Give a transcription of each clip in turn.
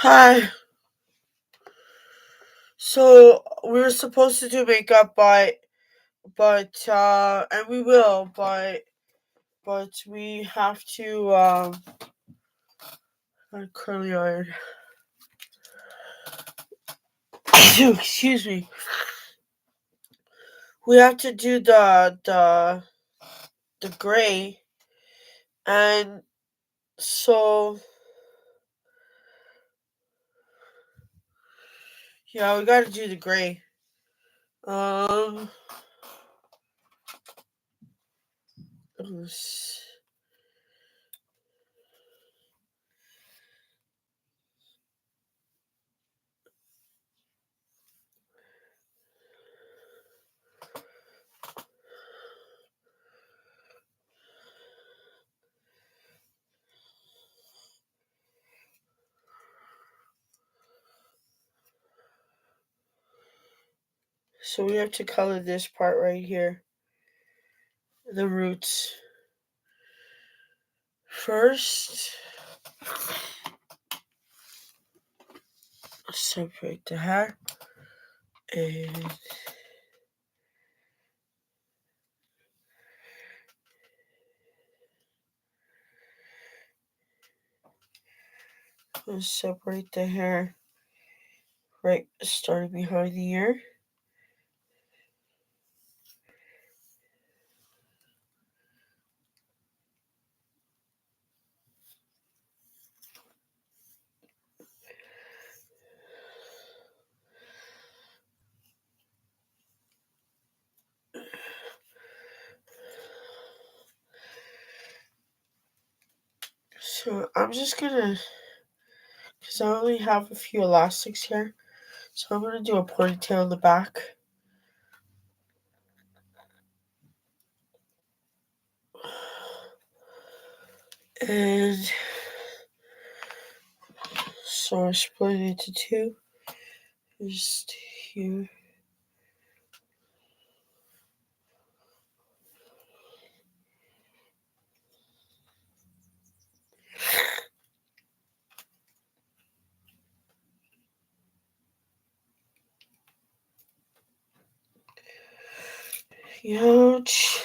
Hi. So we were supposed to do makeup, but and we will, but we have to curly iron. Excuse me. We have to do the gray, and so yeah, we got to do the gray. Um. let's So we have to color this part right here, the roots. First, separate the hair and separate the hair right starting behind the ear. So I'm just gonna, because I only have a few elastics here, so I'm gonna do a ponytail in the back. And so I split it into two. Just here. Ouch.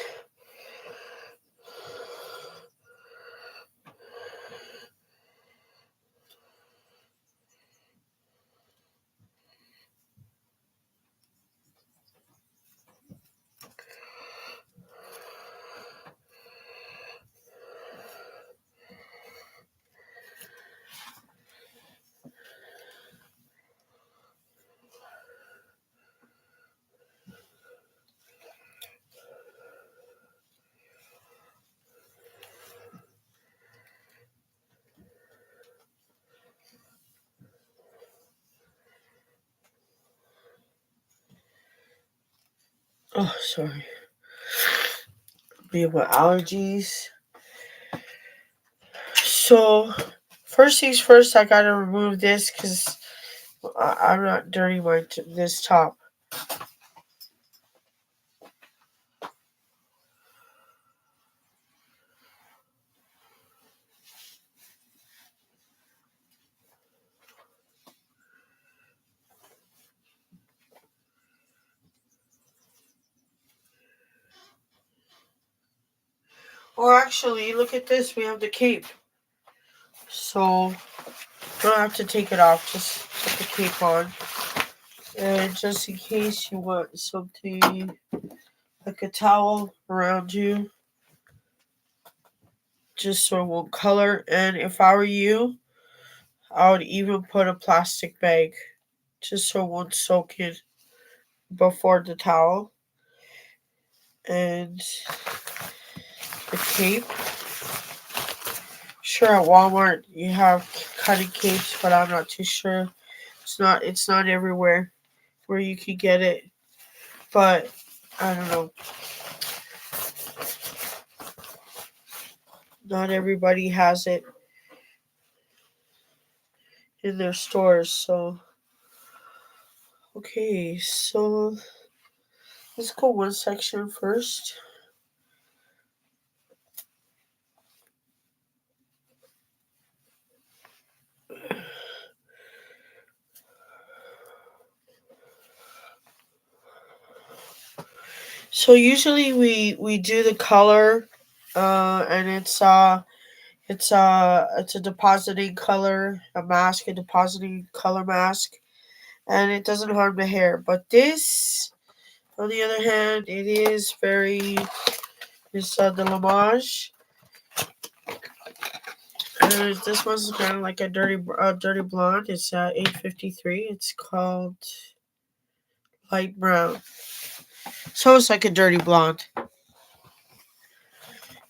Oh, sorry. Be about allergies. So, first things first, I gotta remove this because I'm not dirty this top. Or actually, look at this. We have the cape. So, you don't have to take it off. Just put the cape on. And just in case you want something like a towel around you, just so it won't color. And if I were you, I would even put a plastic bag just so it won't soak in before the towel. And the cape. Sure, at Walmart you have cutting capes, but I'm not too sure. It's not everywhere where you can get it. But I don't know. Not everybody has it in their stores, so okay, so let's go one section first. So usually we do the color, and it's a depositing color, a mask, a depositing color mask, and it doesn't harm the hair. But this, on the other hand, it is very, it's the Lamage. This one's kind of like a dirty blonde. It's 853. It's called light brown. So it's like a dirty blonde.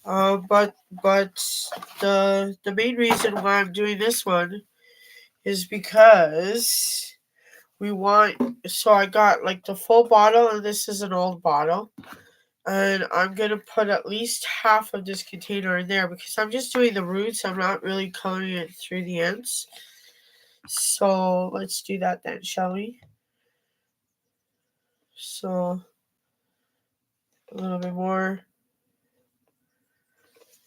But the main reason why I'm doing this one is because we want. So I got like the full bottle, and this is an old bottle, and I'm gonna put at least half of this container in there because I'm just doing the roots. I'm not really coloring it through the ends. So let's do that then, shall we? So a little bit more.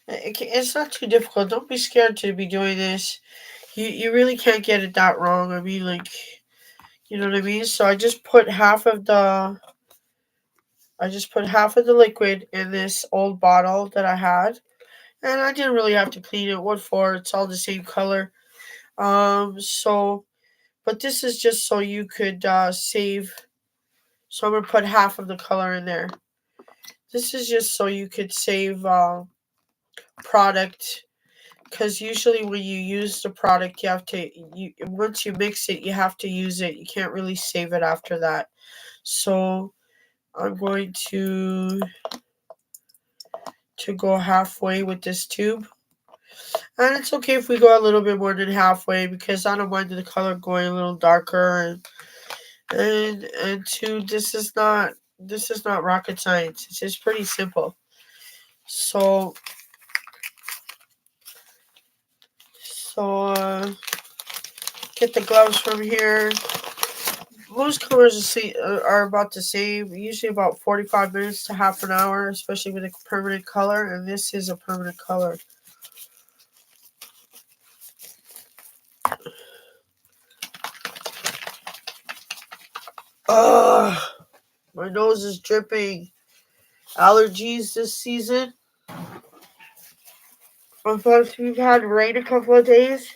It's not too difficult. Don't be scared to be doing this. You really can't get it that wrong. I mean, like, you know what I mean. So I just put half of the liquid in this old bottle that I had, and I didn't really have to clean it. What for? It's all the same color. So, but this is just so you could save. So I'm gonna put half of the color in there. This is just so you could save product, because usually when you use the product, you have to once you mix it, you have to use it. You can't really save it after that. So I'm going to go halfway with this tube. And it's okay if we go a little bit more than halfway because I don't mind the color going a little darker, and two, this is not rocket science. It's just pretty simple. So so get the gloves from here. Most colors are about the same, usually about 45 minutes to half an hour, especially with a permanent color, and this is a permanent color. Ugh, my nose is dripping. Allergies this season. Plus, we've had rain a couple of days.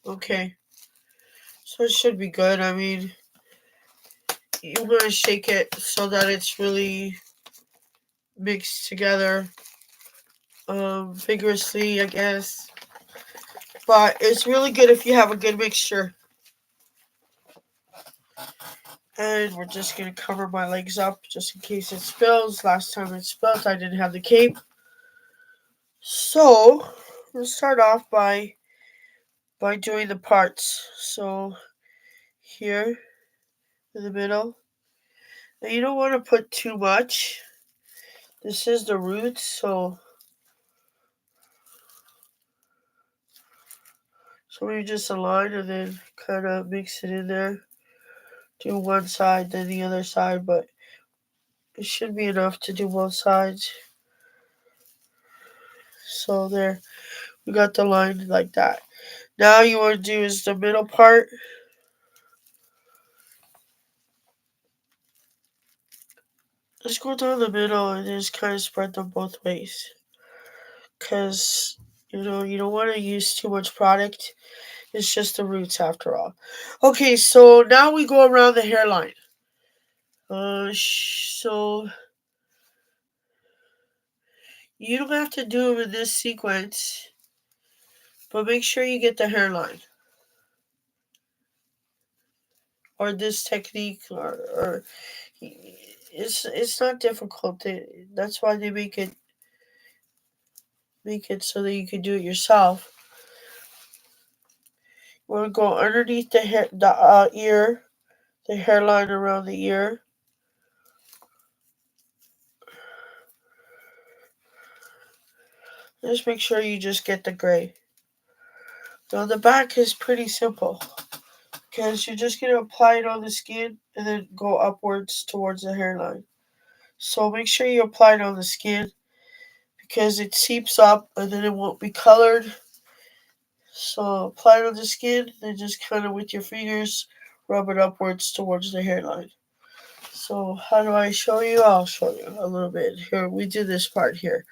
Okay, so it should be good. I mean, you want to shake it so that it's really mixed together vigorously, I guess. But it's really good if you have a good mixture. And we're just going to cover my legs up just in case it spills. Last time it spilled, I didn't have the cape. So, we'll start off by doing the parts. So, here in the middle. Now, you don't want to put too much. This is the roots, so we just align and then kind of mix it in there. Do one side, then the other side, but it should be enough to do both sides. So there, we got the line like that. Now you want to do is the middle part. Just go down the middle and just kind of spread them both ways. Because, you don't want to use too much product. It's just the roots after all. Okay, so now we go around the hairline. So you don't have to do them in this sequence, but make sure you get the hairline. Or this technique, or it's not difficult. That's why they make it so that you can do it yourself. You want to go underneath the ear, the hairline around the ear. Just make sure you just get the gray. Now the back is pretty simple because you're just going to apply it on the skin and then go upwards towards the hairline. So make sure you apply it on the skin because it seeps up and then it won't be colored. So apply it on the skin, then just kind of with your fingers rub it upwards towards the hairline. So how do I show you? I'll show you a little bit. Here, we do this part here.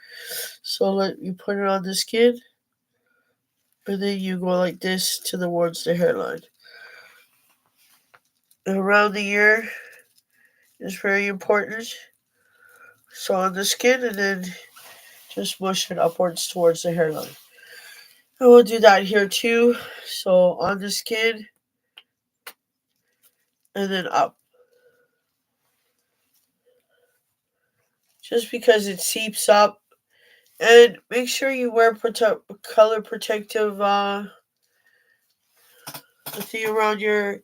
So let you put it on the skin, and then you go like this towards the hairline. And around the ear is very important. So on the skin, and then just mush it upwards towards the hairline. And we'll do that here too. So on the skin, and then up. Just because it seeps up. And make sure you wear color protective thing around your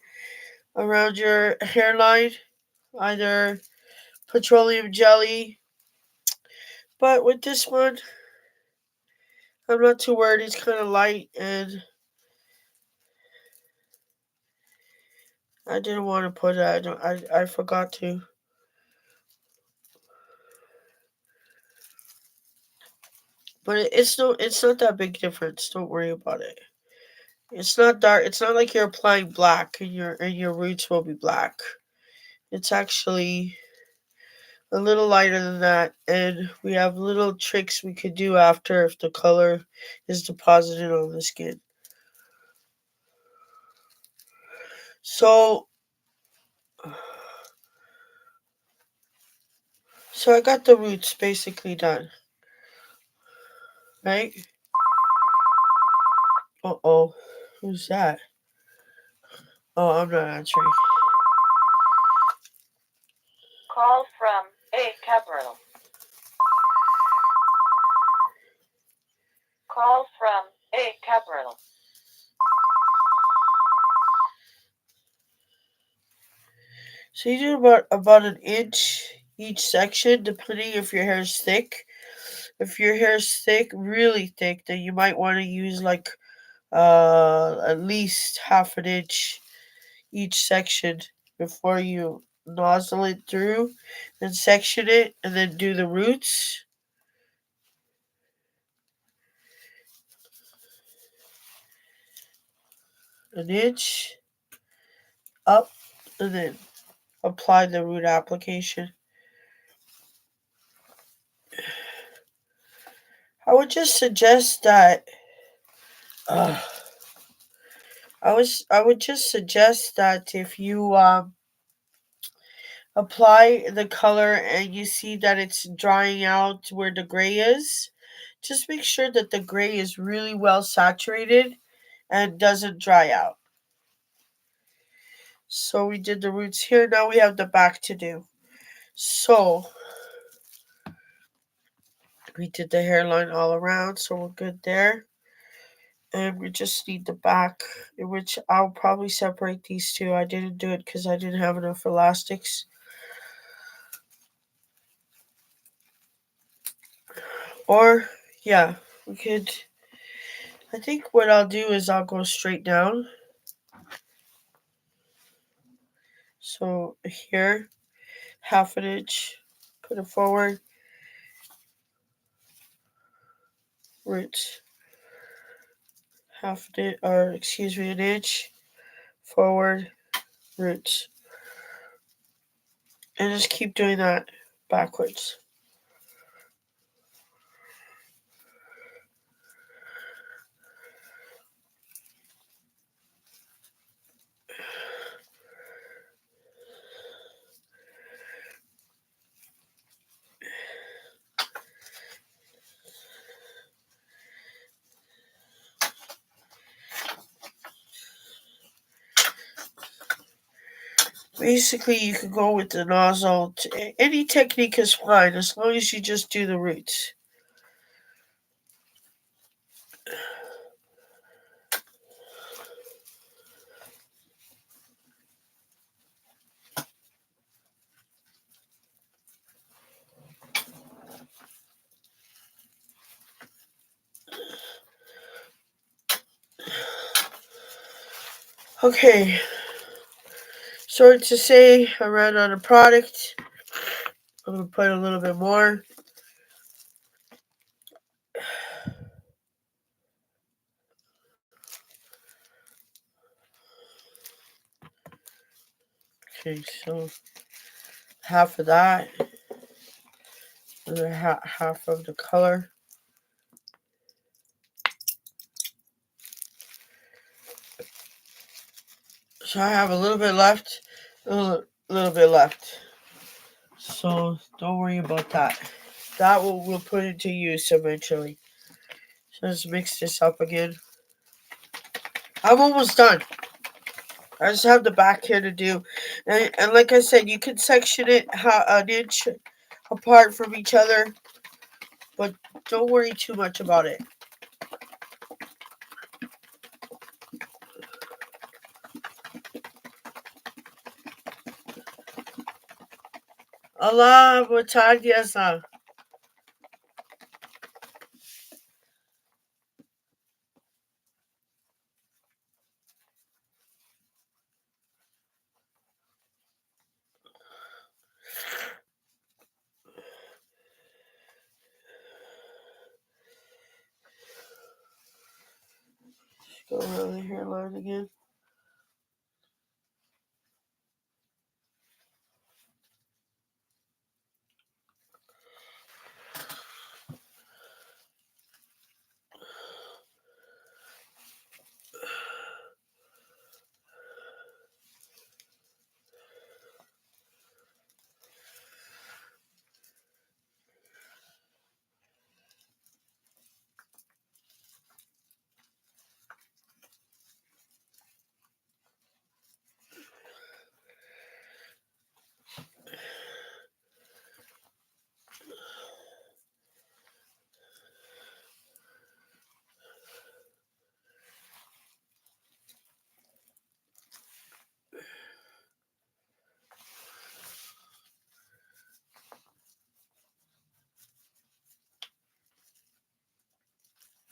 hairline, either petroleum jelly. But with this one, I'm not too worried. It's kind of light, and I didn't want to put it. I forgot to. But it's not that big difference. Don't worry about it. It's not dark. It's not like you're applying black and your roots will be black. It's actually a little lighter than that, and we have little tricks we could do after if the color is deposited on the skin. So I got the roots basically done, right? Uh-oh. Who's that? Oh, I'm not answering. Call from A Capital. Call from A Capital. So you do about an inch each section, depending if your hair is thick. If your hair is thick, really thick, then you might want to use like at least half an inch each section before you nozzle it through and section it and then do the roots. An inch up and then apply the root application. I would just suggest that uh, I would just suggest that if you apply the color and you see that it's drying out where the gray is, just make sure that the gray is really well saturated and doesn't dry out. So we did the roots here. Now we have the back to do. So we did the hairline all around, so we're good there. And we just need the back, in which I'll probably separate these two. I didn't do it because I didn't have enough elastics. Or, yeah, we could. I think what I'll do is I'll go straight down. So here, half an inch, put it forward, roots, half an inch, or excuse me, an inch, forward, roots. And just keep doing that backwards. Basically, you can go with the nozzle. Any technique is fine as long as you just do the roots. Okay, sorry to say I ran out of product. I'm going to put a little bit more. Okay, so half of that, and half of the color. So I have a little bit left, a little bit left. So don't worry about that. That we'll put into use eventually. So let's mix this up again. I'm almost done. I just have the back here to do. And like I said, you can section it an inch apart from each other. But don't worry too much about it. Allah, muchas gracias. Go around the hairline again.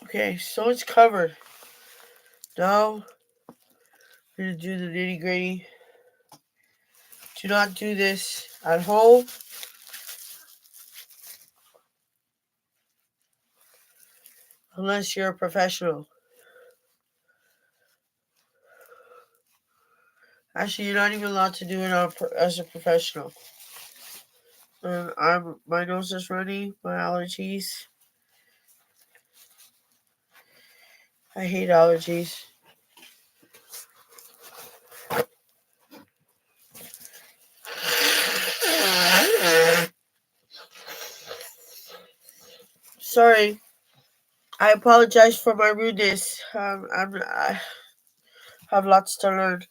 Okay, so it's covered. Now we're gonna do the nitty gritty. Do not do this at home. Unless you're a professional. Actually, you're not even allowed to do it as a professional. And my nose is runny. My allergies. I hate allergies. Sorry. I apologize for my rudeness. I have lots to learn.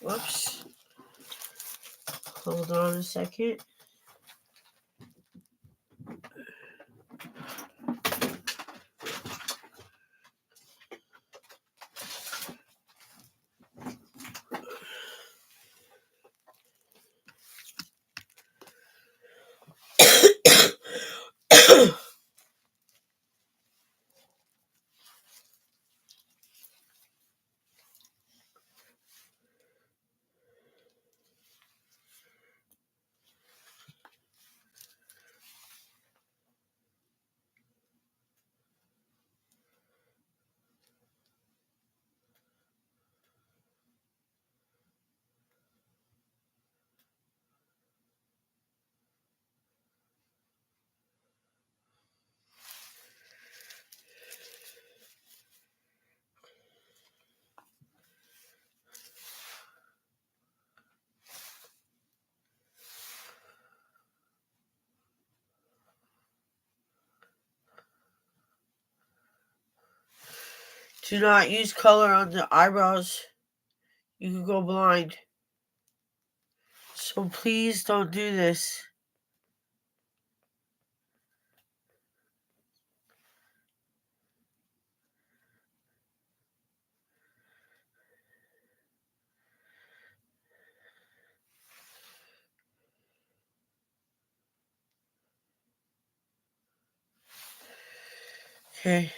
Whoops. Hold on a second. Do not use color on the eyebrows. You can go blind. So please don't do this. Okay.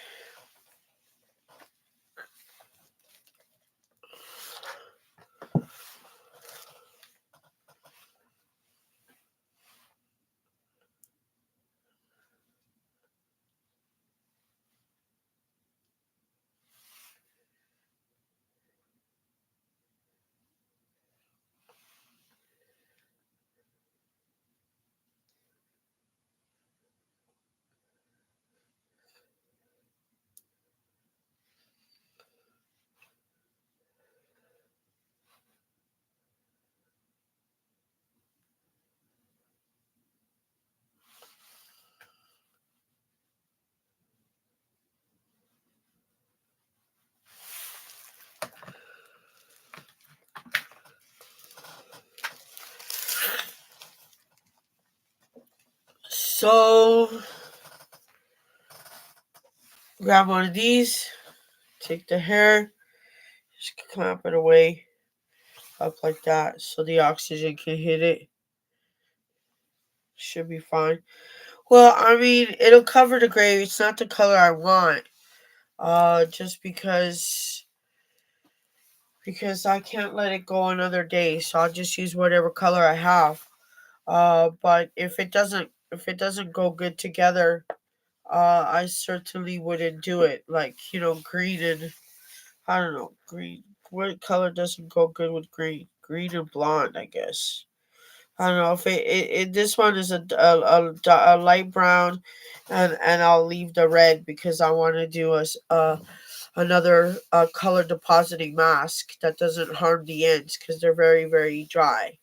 So grab one of these, take the hair, just clamp it away up like that so the oxygen can hit it. Should be fine. Well, I mean, it'll cover the gray. It's not the color I want. Just because I can't let it go another day, so I'll just use whatever color I have. But if it doesn't go good together, I certainly wouldn't do it. Like, green and I don't know, green. What color doesn't go good with green? Green and blonde, I guess. I don't know if this one is a light brown, and I'll leave the red because I want to do another color depositing mask that doesn't harm the ends because they're very, very dry.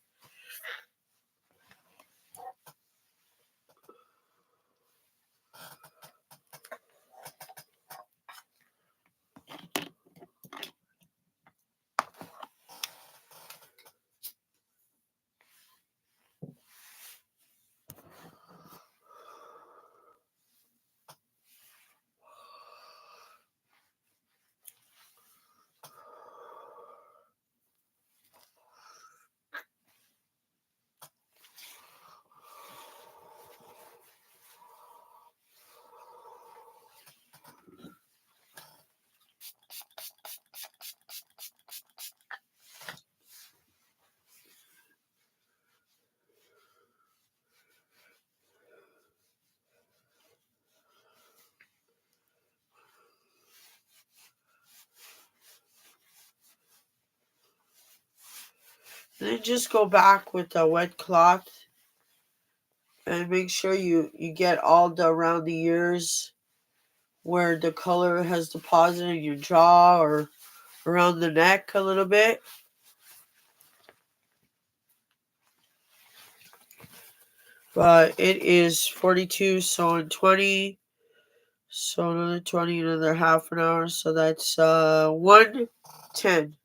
Then just go back with a wet cloth and make sure you get all the around the ears where the color has deposited in your jaw or around the neck a little bit. But it is 42, so in 20, so another 20, another half an hour, so that's 110.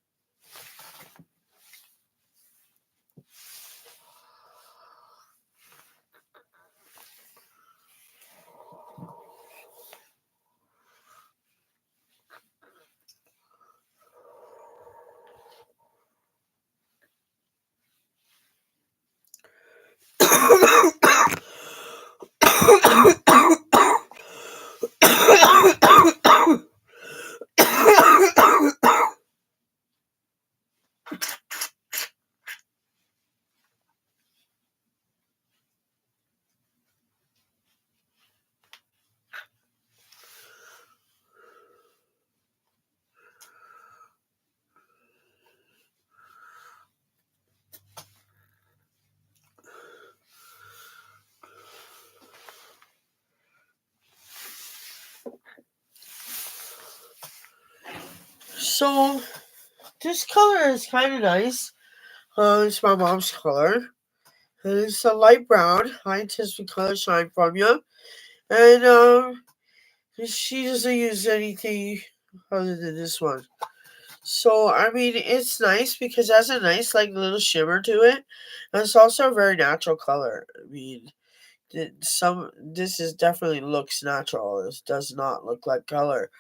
So this color is kind of nice. It's my mom's color. And it's a light brown, high intensity color shine from you. And she doesn't use anything other than this one. So I mean, it's nice because it has a nice like little shimmer to it, and it's also a very natural color. I mean, this is definitely looks natural. This does not look like color,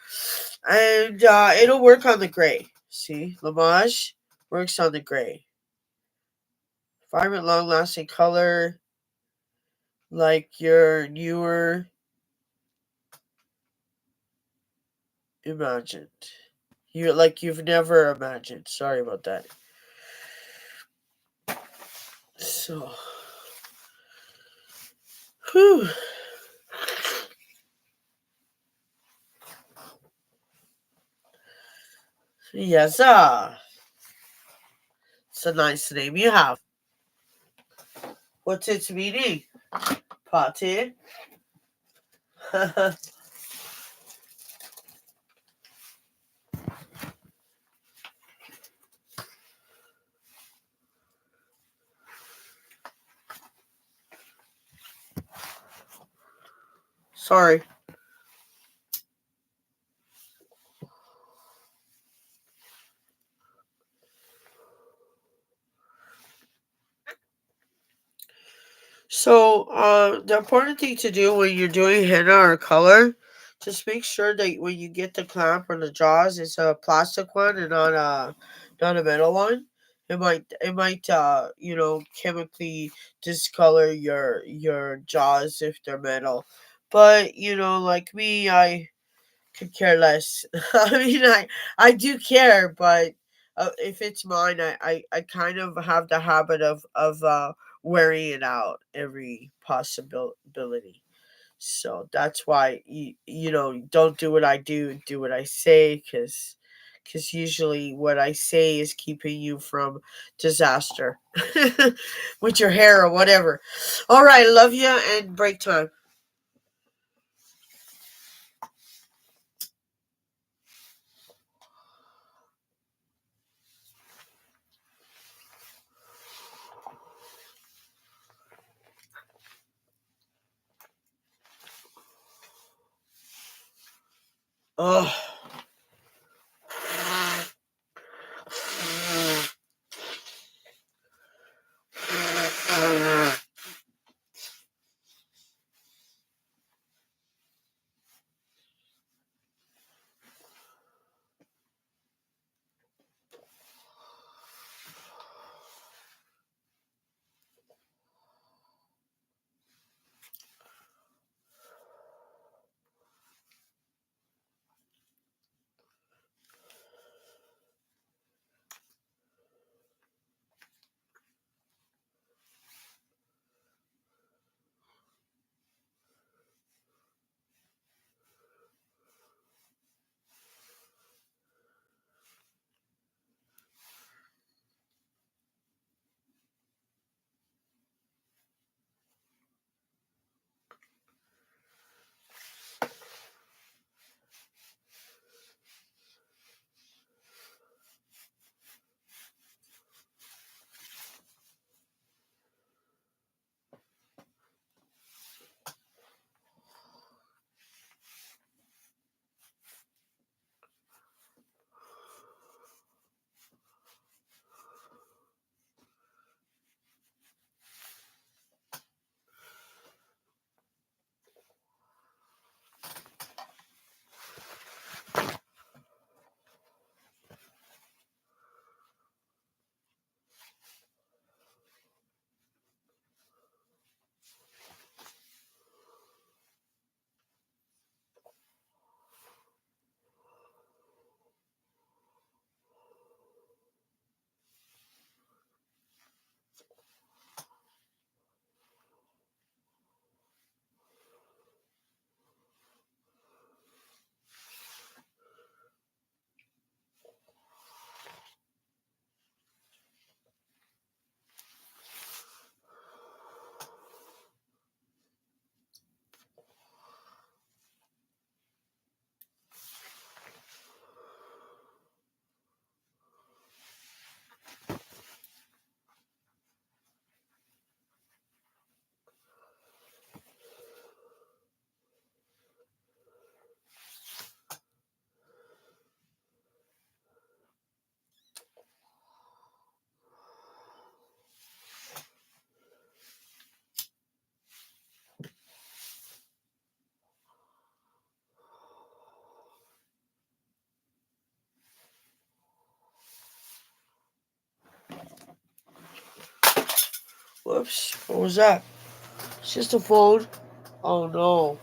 and it'll work on the gray. See, Lamage works on the gray. Vibrant, long-lasting color, like your newer imagined. You've never imagined. Sorry about that. So, whew. Yes, it's a nice name you have. What's its meaning? Party? Sorry. So, the important thing to do when you're doing henna or color, just make sure that when you get the clamp or the jaws, it's a plastic one and not a metal one. It might chemically discolor your jaws if they're metal. But like me, I could care less. I do care, but if it's mine, I kind of have the habit of wearing it out every possibility. So that's why don't do what I do what I say, because usually what I say is keeping you from disaster with your hair or whatever. All right, love you and break time. Oh. Whoops, what was that? It's just a phone. Oh no.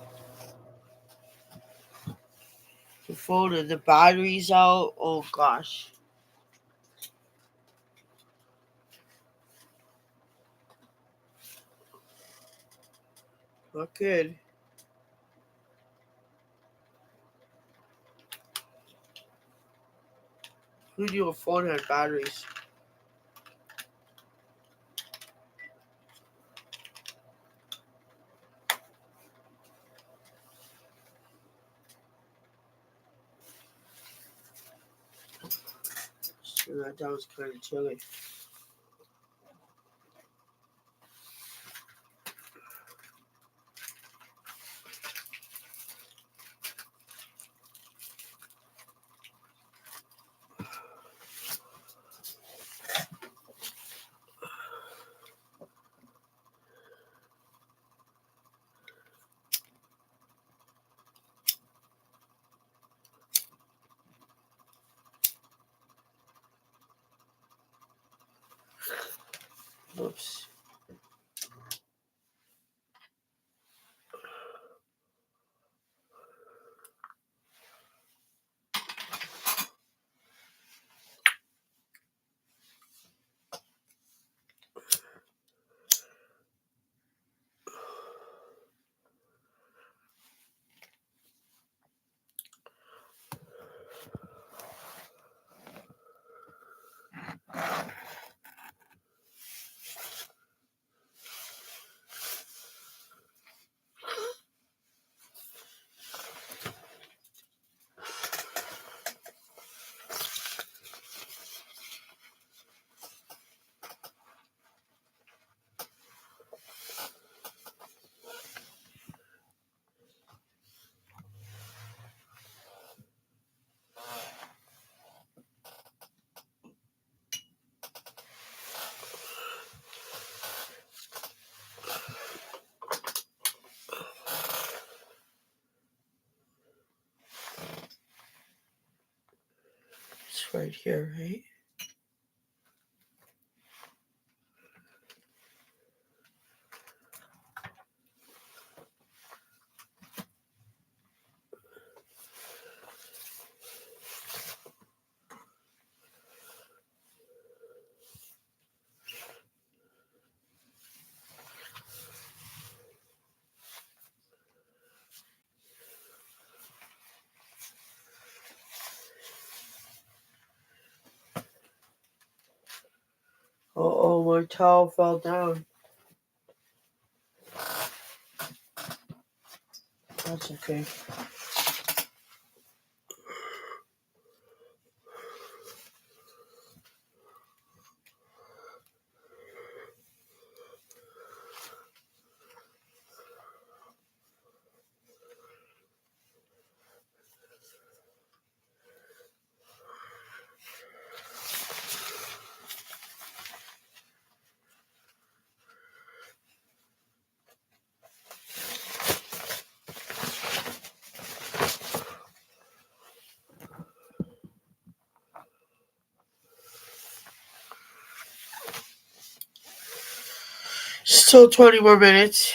phone and the battery's out. Oh gosh. Not good. Who knew a phone had batteries? So that was kind of chilly. Oops. It's right here, right? Oh, my towel fell down. That's okay. Still 20 more minutes.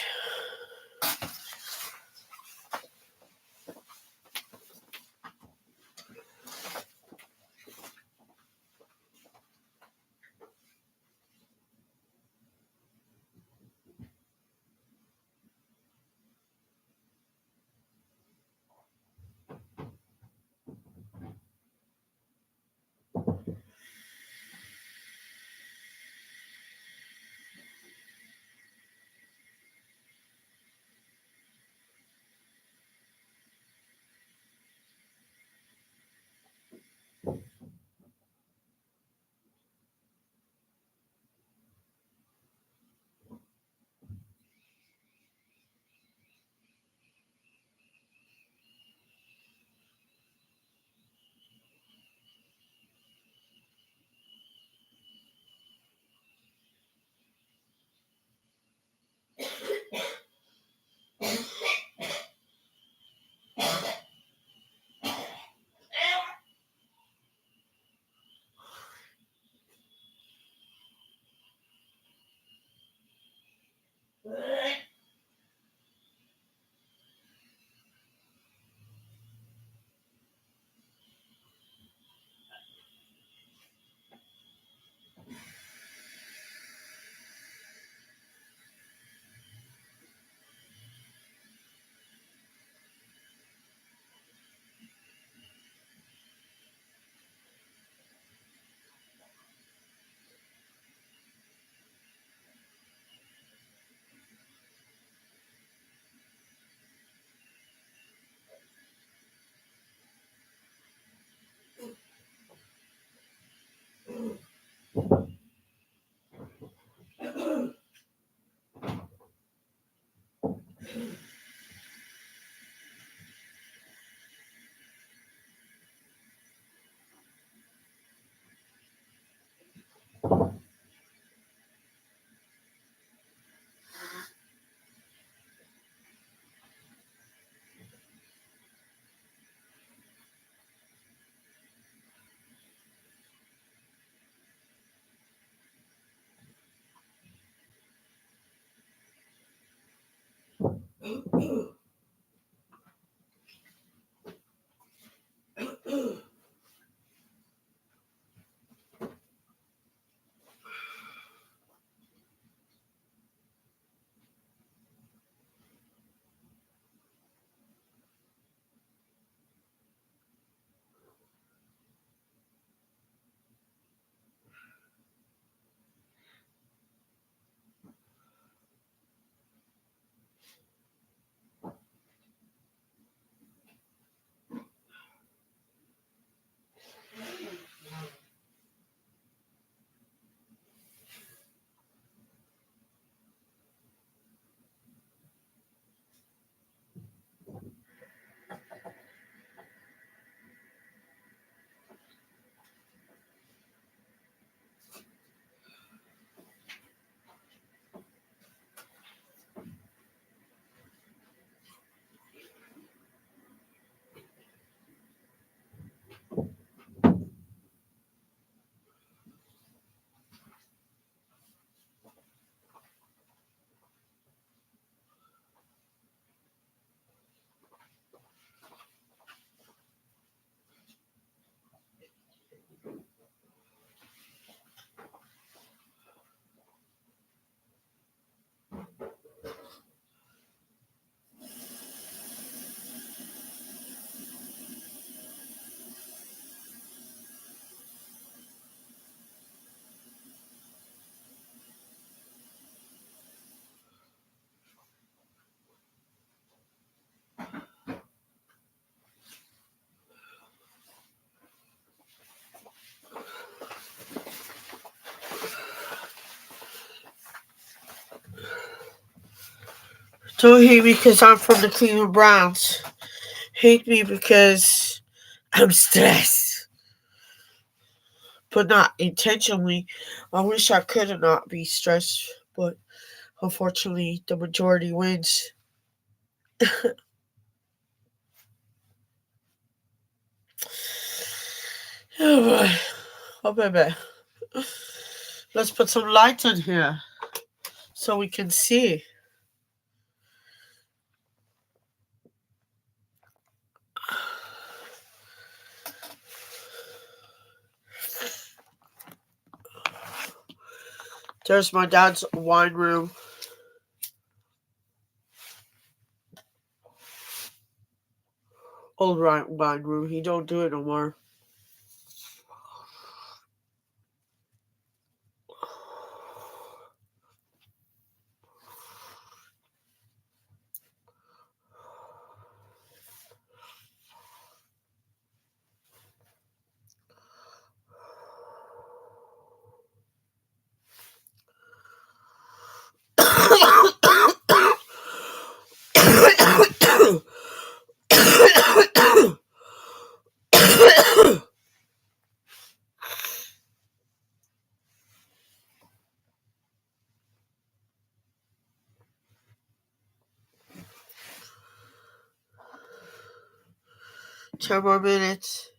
Don't hate me because I'm from the Cleveland Browns. Hate me because I'm stressed. But not intentionally. I wish I could not be stressed, but unfortunately, the majority wins. Oh boy. Oh baby. Let's put some lights in here so we can see. There's my dad's wine room. Old wine room. He don't do it no more. Ten more minutes.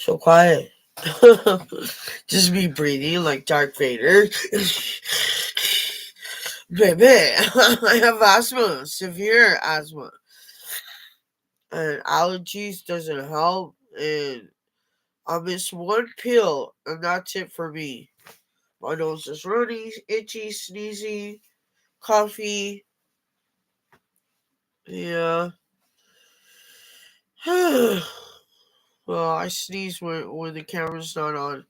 So quiet. Just me breathing like Darth Vader. Baby, I have asthma, severe asthma. And allergies doesn't help. And I miss one pill, and that's it for me. My nose is runny, itchy, sneezy, coffee. Yeah. Well, I sneeze when the camera's not on.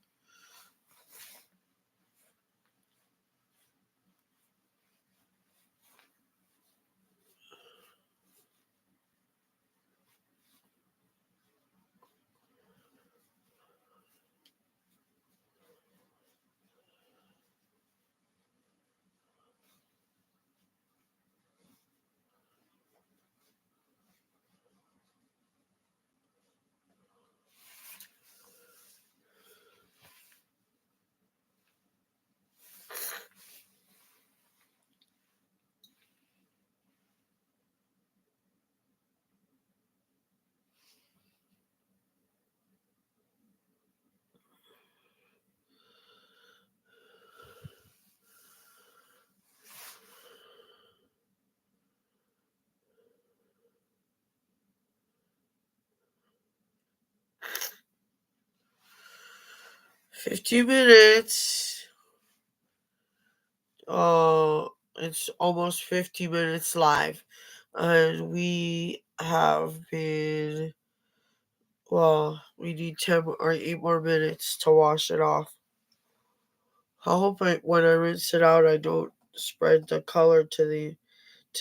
50 minutes. It's almost 50 minutes live. And we have been, well, we need 10 or 8 more minutes to wash it off. I hope when I rinse it out, I don't spread the color to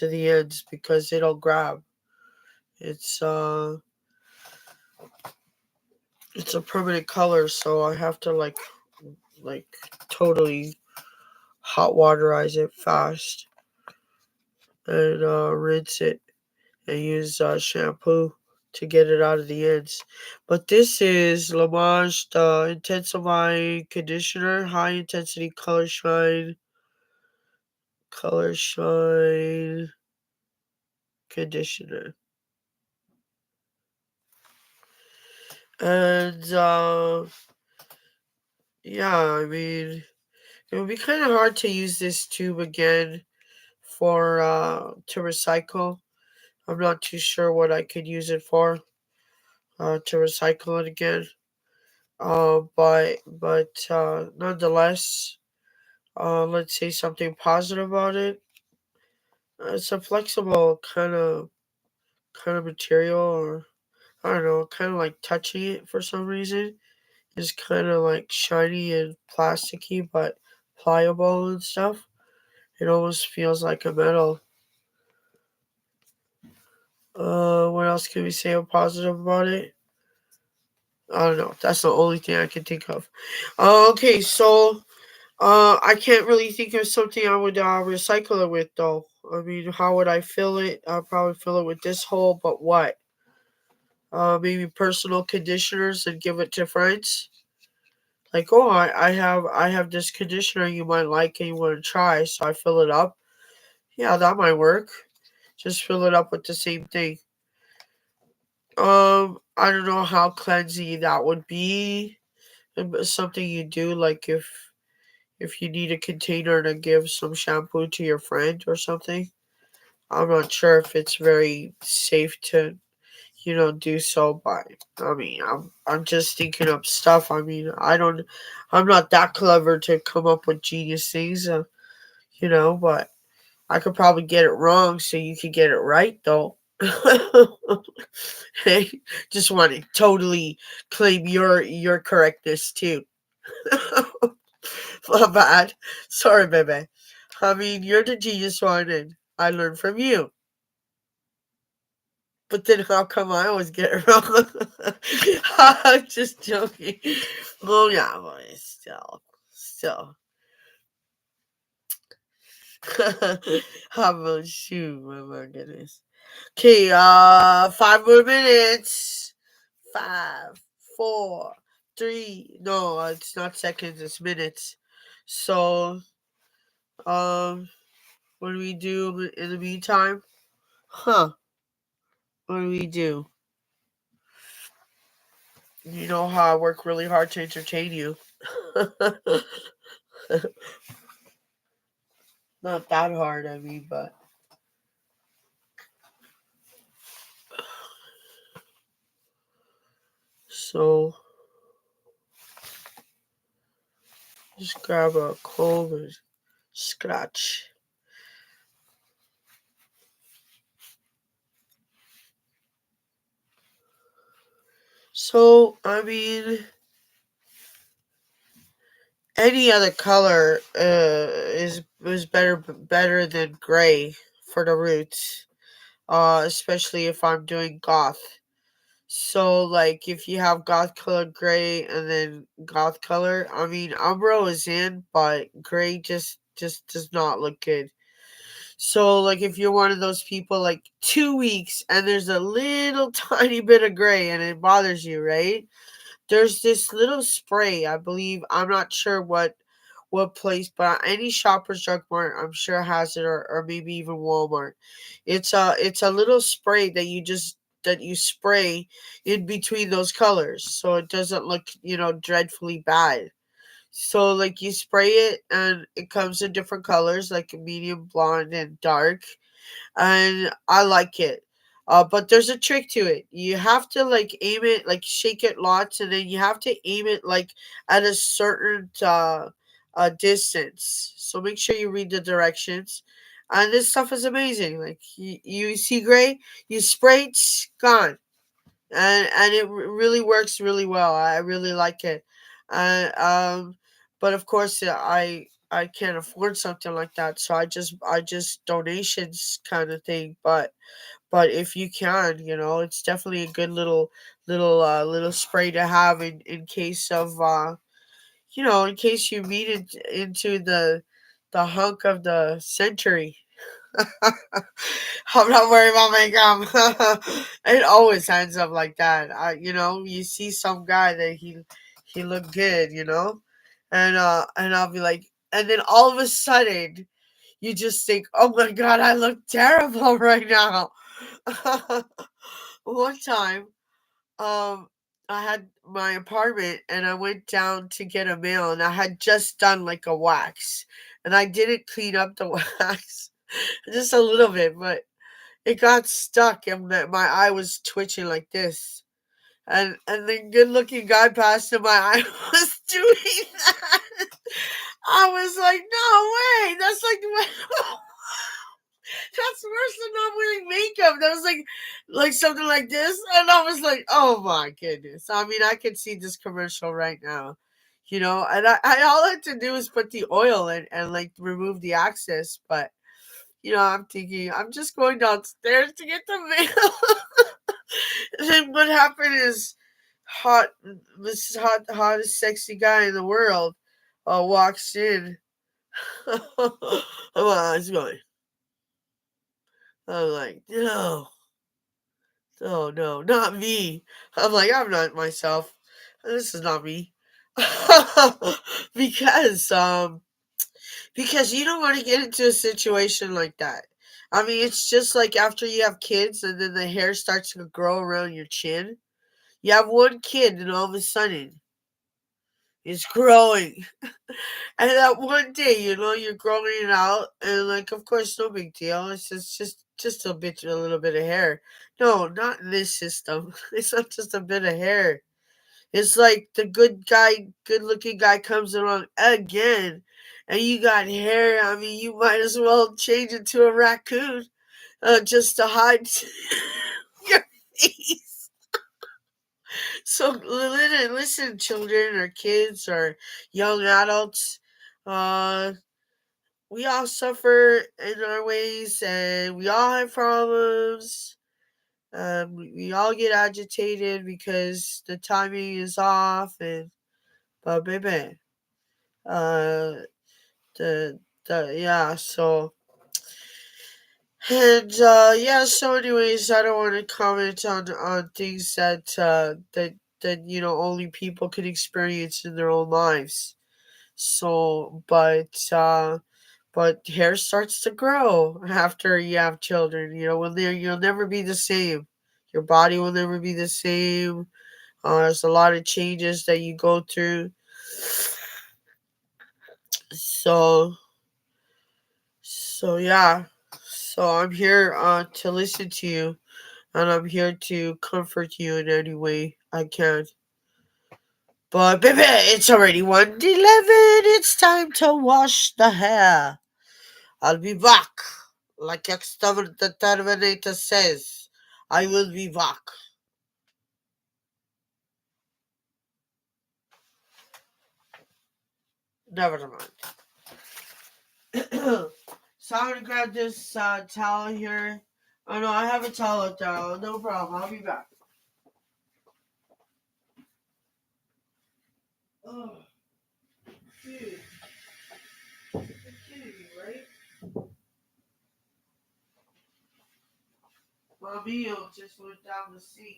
the ends because it'll grab. It's it's a permanent color, so I have to like totally hot waterize it fast and rinse it and use shampoo to get it out of the ends. But this is Lamage, the intensifying conditioner, high intensity color shine conditioner. And yeah, I mean, it would be kind of hard to use this tube again for to recycle. I'm not too sure what I could use it for to recycle it again. But nonetheless, let's say something positive about it. It's a flexible kind of material, or I don't know, kind of like touching it for some reason. It's kind of like shiny and plasticky, but pliable and stuff. It almost feels like a metal. What else can we say positive about it? I don't know. That's the only thing I can think of. Okay, so I can't really think of something I would recycle it with though. I mean, how would I fill it? I'll probably fill it with this hole, but what? Maybe personal conditioners and give it to friends. Like, oh, I have this conditioner you might like and you want to try, so I fill it up. Yeah, that might work. Just fill it up with the same thing. I don't know how cleansing that would be. Something you do, like if you need a container to give some shampoo to your friend or something. I'm not sure if it's very safe to do so, but I mean, I'm just thinking up stuff. I mean, I'm not that clever to come up with genius things, but I could probably get it wrong so you could get it right though. Hey, just want to totally claim your correctness too. My bad. Sorry, baby. I mean, you're the genius one, and I learned from you. But then how come I always get it wrong? I'm just joking. Well, yeah, but still. How about shoot? Oh my goodness. Okay, 5 more minutes. 5, 4, 3. No, it's not seconds. It's minutes. So, um, what do we do in the meantime? Huh? What do we do? You know how I work really hard to entertain you. Not that hard, I mean, but so just grab a comb and scratch. So I mean, any other color is better than gray for the roots. Especially if I'm doing goth. So like if you have goth color gray and then goth color, I mean umbro is in, but gray just does not look good. So like if you're one of those people like 2 weeks and there's a little tiny bit of gray and it bothers you, right? There's this little spray, I believe, I'm not sure what place, but any Shoppers Drug Mart, I'm sure has it, or maybe even Walmart. It's a little spray that you spray in between those colors, so it doesn't look dreadfully bad. So like you spray it, and it comes in different colors, like medium blonde and dark, and I like it. But there's a trick to it. You have to like aim it, like shake it lots, and then you have to aim it like at a certain distance. So make sure you read the directions. And this stuff is amazing. Like you see gray, you spray it, gone, and it really works really well. I really like it. And but of course, I can't afford something like that, so I just donations kind of thing. But if you can, it's definitely a good little spray to have in case of in case you meet it into the hunk of the century. I'm not worried about my gum. It always ends up like that. You see some guy that he looked good, and I'll be like, and then all of a sudden you just think, oh my god, I look terrible right now. One time, um, I had my apartment and I went down to get a mail and I had just done like a wax and I didn't clean up the wax just a little bit, but it got stuck and my eye was twitching like this. And the good looking guy passed and my eye was doing that. I was like, no way, that's like that's worse than not wearing makeup. That was like something like this, and I was like, "Oh my goodness!" I mean, I can see this commercial right now, and I all I had to do is put the oil and like remove the excess. But I'm thinking I'm just going downstairs to get the mail. And then what happened is, hot, this hottest sexy guy in the world, walks in. My eyes going. I'm like, no. Oh no, not me. I'm like, I'm not myself. This is not me. because because you don't want to get into a situation like that. I mean, it's just like after you have kids and then the hair starts to grow around your chin. You have one kid and all of a sudden it's growing. And that one day, you're growing it out, and like, of course, no big deal. It's just a little bit of hair. No, not in this system. It's not just a bit of hair. It's like the good looking guy comes along again, and you got hair. I mean, you might as well change it to a raccoon, just to hide your face. So listen, children or kids or young adults. Uh, we all suffer in our ways and we all have problems. We all get agitated because the timing is off, and but baby, uh, the yeah. So and yeah. So anyways, I don't want to comment on things that only people can experience in their own lives. So, but hair starts to grow after you have children. You'll never be the same. Your body will never be the same. There's a lot of changes that you go through. So yeah. So I'm here to listen to you, and I'm here to comfort you in any way I can. But baby, it's already 1:11. It's time to wash the hair. I'll be back. Like the Terminator says, I will be back. Never mind. So I'm gonna grab this towel here. Oh no, I have a towel up there. No problem. I'll be back. Oh, dude. You're kidding me, right? My meal just went down the sink.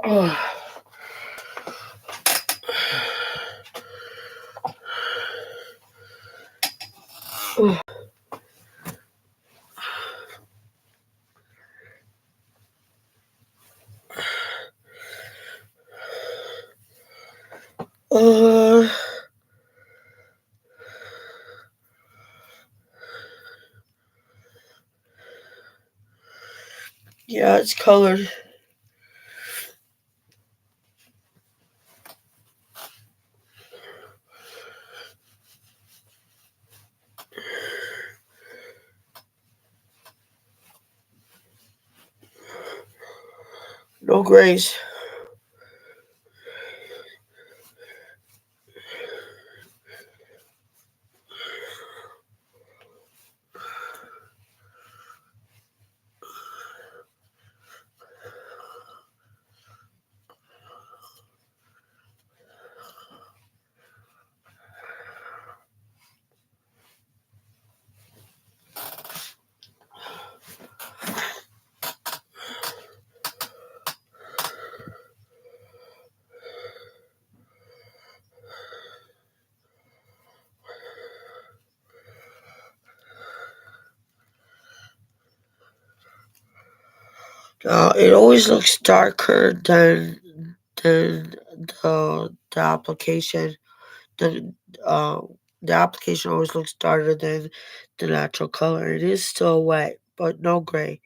Uh, yeah, it's colored. No grays. It always looks darker than the application. The uh the application always looks darker than the natural color. It is still wet, but no gray.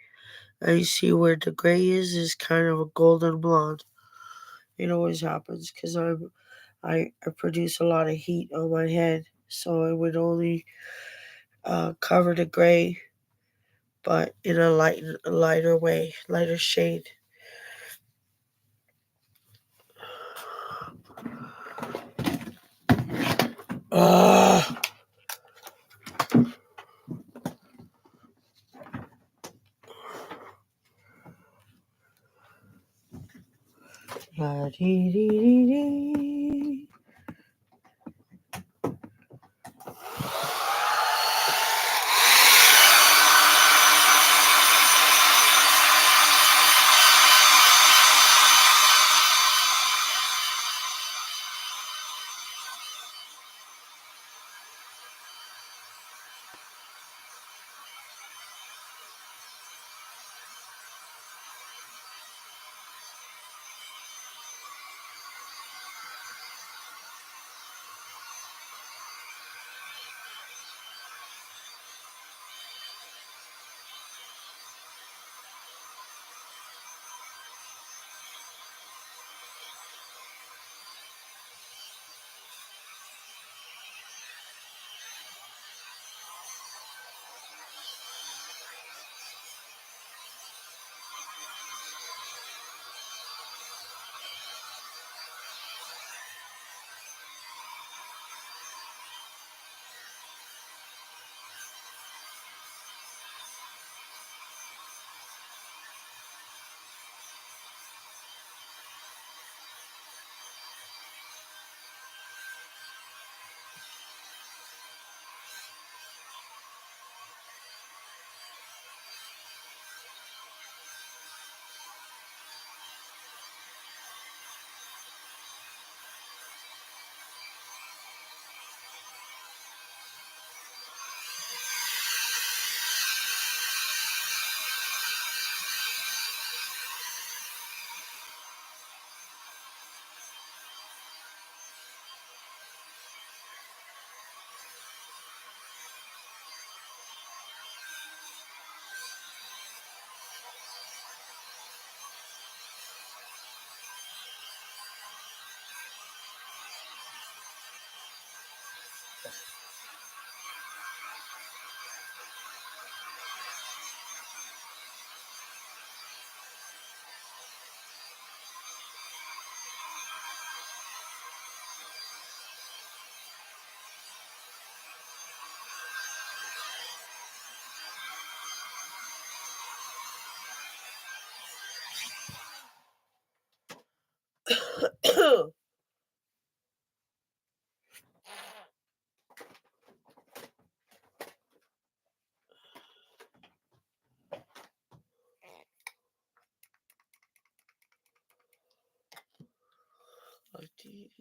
And you see where the gray is kind of a golden blonde. It always happens because I produce a lot of heat on my head, so it would only cover the gray, but in a lighter way, lighter shade. Ah. La dee dee dee dee. D.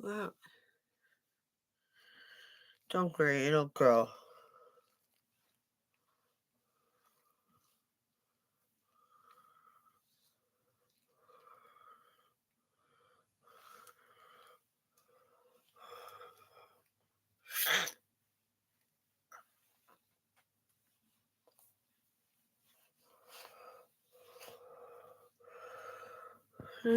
Well, don't worry, it'll grow. So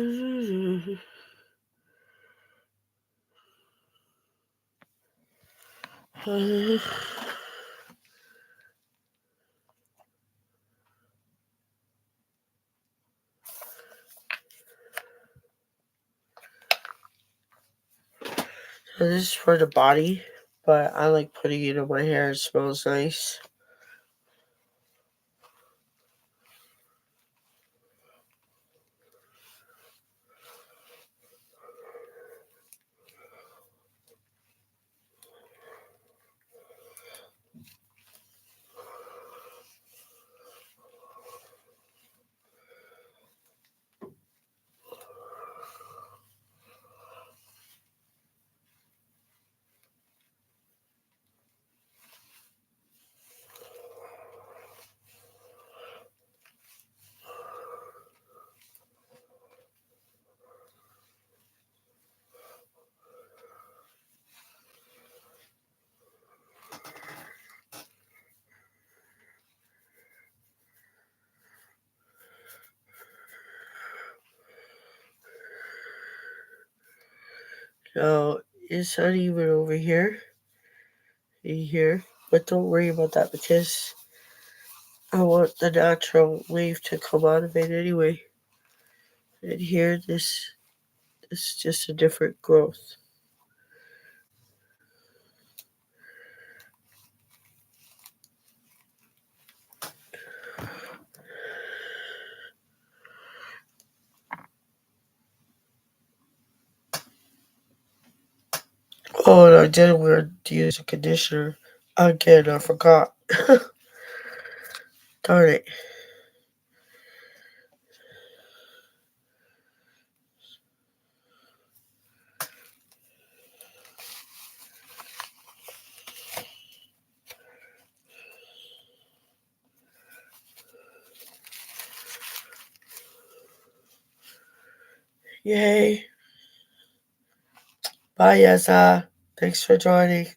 this is for the body, but I like putting it in my hair. It smells nice. Now, it's uneven over here, in here, but don't worry about that because I want the natural wave to come out of it anyway. And here, this is just a different growth. Oh, and I didn't want to use a conditioner again. I forgot. Darn it. Yay. Bye, Yasa. Thanks for joining.